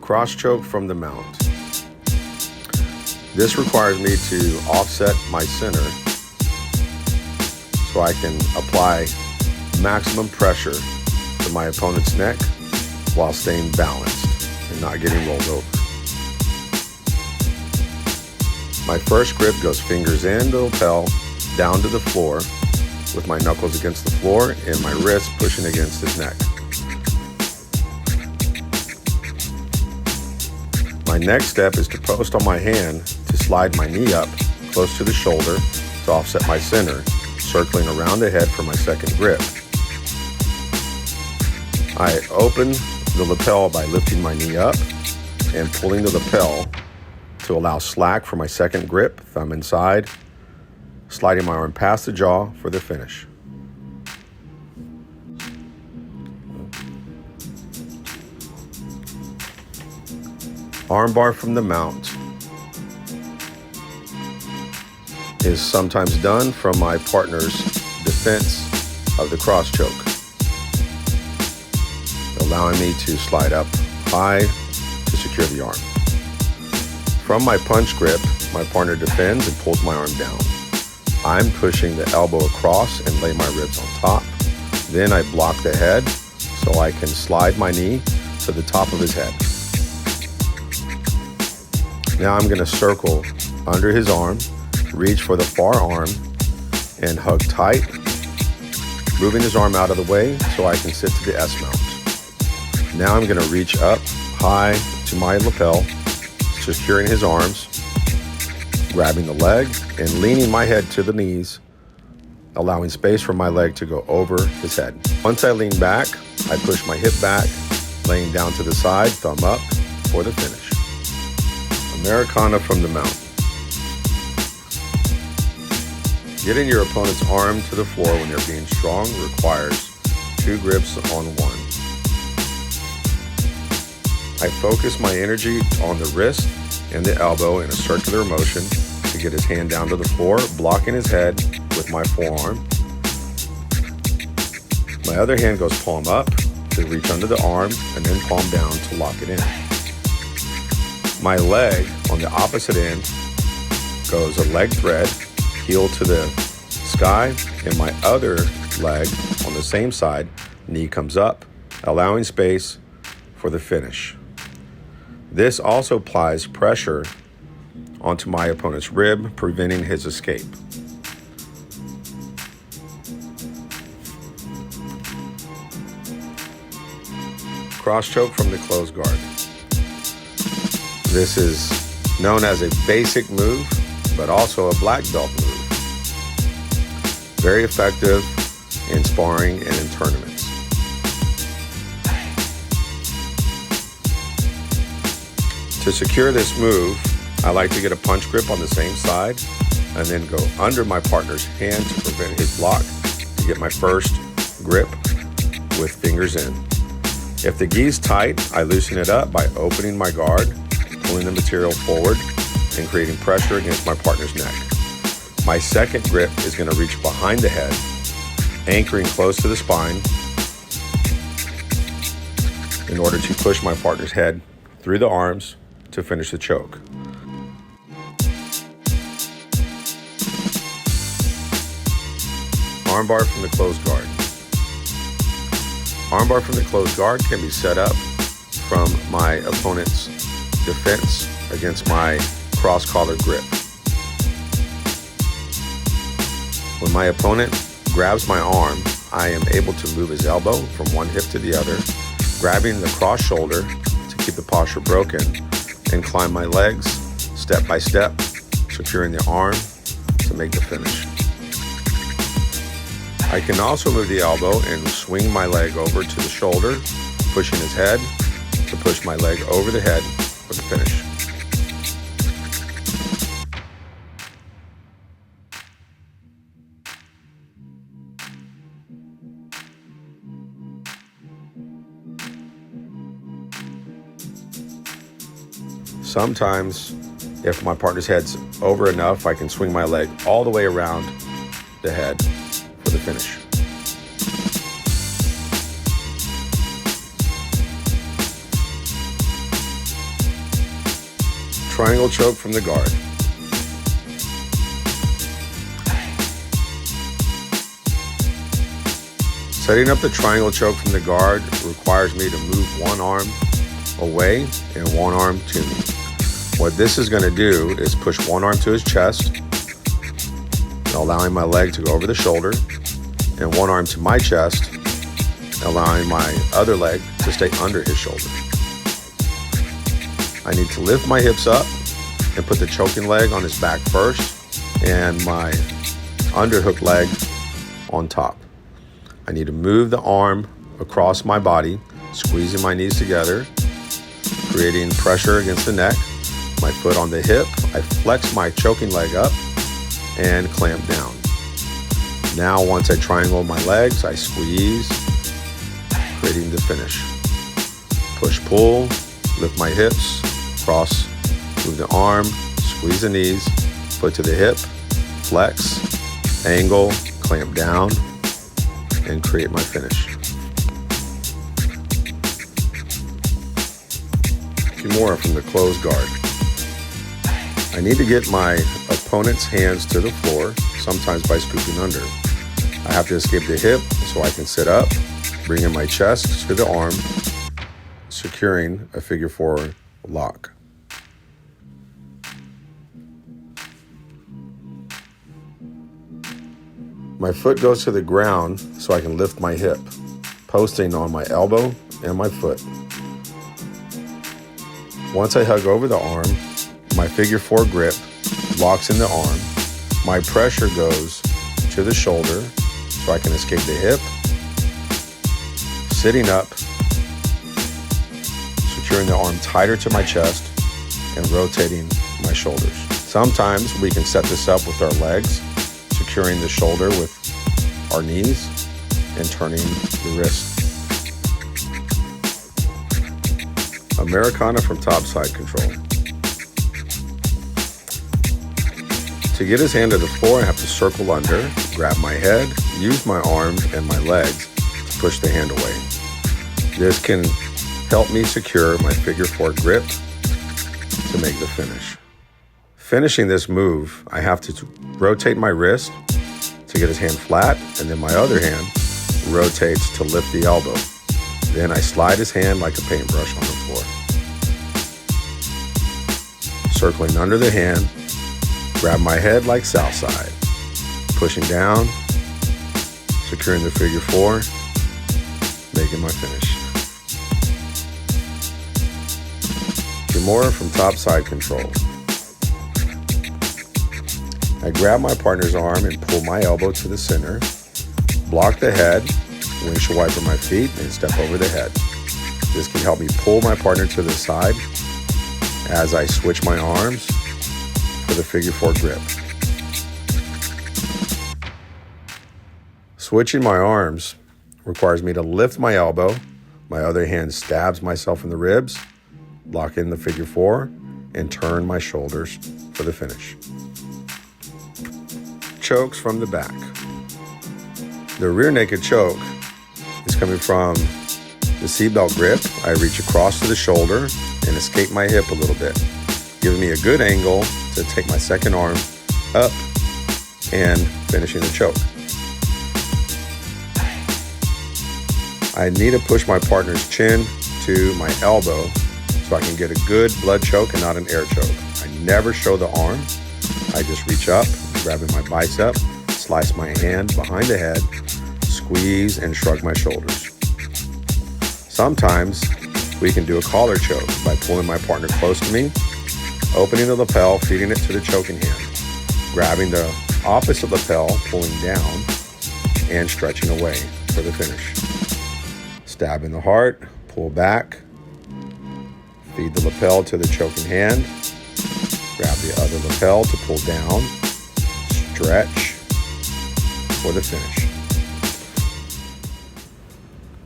Cross choke from the mount. This requires me to offset my center so I can apply maximum pressure to my opponent's neck while staying balanced and not getting rolled over. My first grip goes fingers in the lapel, down to the floor, with my knuckles against the floor and my wrist pushing against his neck. My next step is to post on my hand to slide my knee up close to the shoulder to offset my center, circling around the head for my second grip. I open the lapel by lifting my knee up and pulling the lapel to allow slack for my second grip, thumb inside, sliding my arm past the jaw for the finish. Armbar from the mount is sometimes done from my partner's defense of the cross choke, allowing me to slide up high to secure the arm. From my punch grip, my partner defends and pulls my arm down. I'm pushing the elbow across and lay my ribs on top. Then I block the head so I can slide my knee to the top of his head. Now I'm going to circle under his arm, reach for the far arm, and hug tight, moving his arm out of the way so I can sit to the S mount. Now I'm going to reach up high to my lapel, securing his arms, grabbing the leg, and leaning my head to the knees, allowing space for my leg to go over his head. Once I lean back, I push my hip back, laying down to the side, thumb up for the finish. Americana from the mount. Getting your opponent's arm to the floor when they're being strong requires 2 grips on one. I focus my energy on the wrist and the elbow in a circular motion to get his hand down to the floor, blocking his head with my forearm. My other hand goes palm up to reach under the arm and then palm down to lock it in. My leg on the opposite end goes a leg thread, heel to the sky, and my other leg on the same side, knee comes up, allowing space for the finish. This also applies pressure onto my opponent's rib, preventing his escape. Cross choke from the closed guard. This is known as a basic move, but also a black belt move. Very effective in sparring and in tournaments. To secure this move, I like to get a punch grip on the same side and then go under my partner's hand to prevent his block to get my first grip with fingers in. If the gi's tight, I loosen it up by opening my guard, pulling the material forward, and creating pressure against my partner's neck. My second grip is going to reach behind the head, anchoring close to the spine in order to push my partner's head through the arms to finish the choke. Armbar from the closed guard. Armbar from the closed guard can be set up from my opponent's defense against my cross-collar grip. When my opponent grabs my arm, I am able to move his elbow from one hip to the other, grabbing the cross shoulder to keep the posture broken, and climb my legs step by step, securing the arm to make the finish. I can also move the elbow and swing my leg over to the shoulder, pushing his head to push my leg over the head for the finish. Sometimes, if my partner's head's over enough, I can swing my leg all the way around the head for the finish. triangle choke from the guard. Setting up the triangle choke from the guard requires me to move one arm away and one arm to me. What this is going to do is push one arm to his chest, allowing my leg to go over the shoulder, and one arm to my chest, allowing my other leg to stay under his shoulder. I need to lift my hips up and put the choking leg on his back first and my underhook leg on top. I need to move the arm across my body, squeezing my knees together, creating pressure against the neck, my foot on the hip. I flex my choking leg up and clamp down. Now, once I triangle my legs, I squeeze, creating the finish. Push, pull, lift my hips, cross, move the arm, squeeze the knees, foot to the hip, flex, angle, clamp down, and create my finish. Kimura from the closed guard. I need to get my opponent's hands to the floor, sometimes by scooping under. I have to escape the hip so I can sit up, bring in my chest to the arm, securing a figure four lock. My foot goes to the ground so I can lift my hip, posting on my elbow and my foot. Once I hug over the arm, my figure four grip locks in the arm. My pressure goes to the shoulder so I can escape the hip. Sitting up, securing the arm tighter to my chest and rotating my shoulders. Sometimes we can set this up with our legs, securing the shoulder with our knees and turning the wrist. Americana from top side control. To get his hand to the floor, I have to circle under, grab my head, use my arm and my legs to push the hand away. This can help me secure my figure four grip to make the finish. Finishing this move, I have to rotate my wrist to get his hand flat, and then my other hand rotates to lift the elbow. Then I slide his hand like a paintbrush on the floor. Circling under the hand, grab my head like south side, pushing down, securing the figure four, making my finish. Kimura from top side control. I grab my partner's arm and pull my elbow to the center, block the head, windshield wiper my feet, and step over the head. This can help me pull my partner to the side as I switch my arms for the figure four grip. Switching my arms requires me to lift my elbow, my other hand stabs myself in the ribs, lock in the figure four, and turn my shoulders for the finish. Chokes from the back. The rear naked choke is coming from the seatbelt grip. I reach across to the shoulder and escape my hip a little bit, giving me a good angle to take my second arm up and finishing the choke. I need to push my partner's chin to my elbow so I can get a good blood choke and not an air choke. I never show the arm. I just reach up, grabbing my bicep, slice my hand behind the head, squeeze and shrug my shoulders. Sometimes we can do a collar choke by pulling my partner close to me, opening the lapel, feeding it to the choking hand, grabbing the opposite lapel, pulling down, and stretching away for the finish. Stab in the heart, pull back, feed the lapel to the choking hand, grab the other lapel to pull down, stretch for the finish.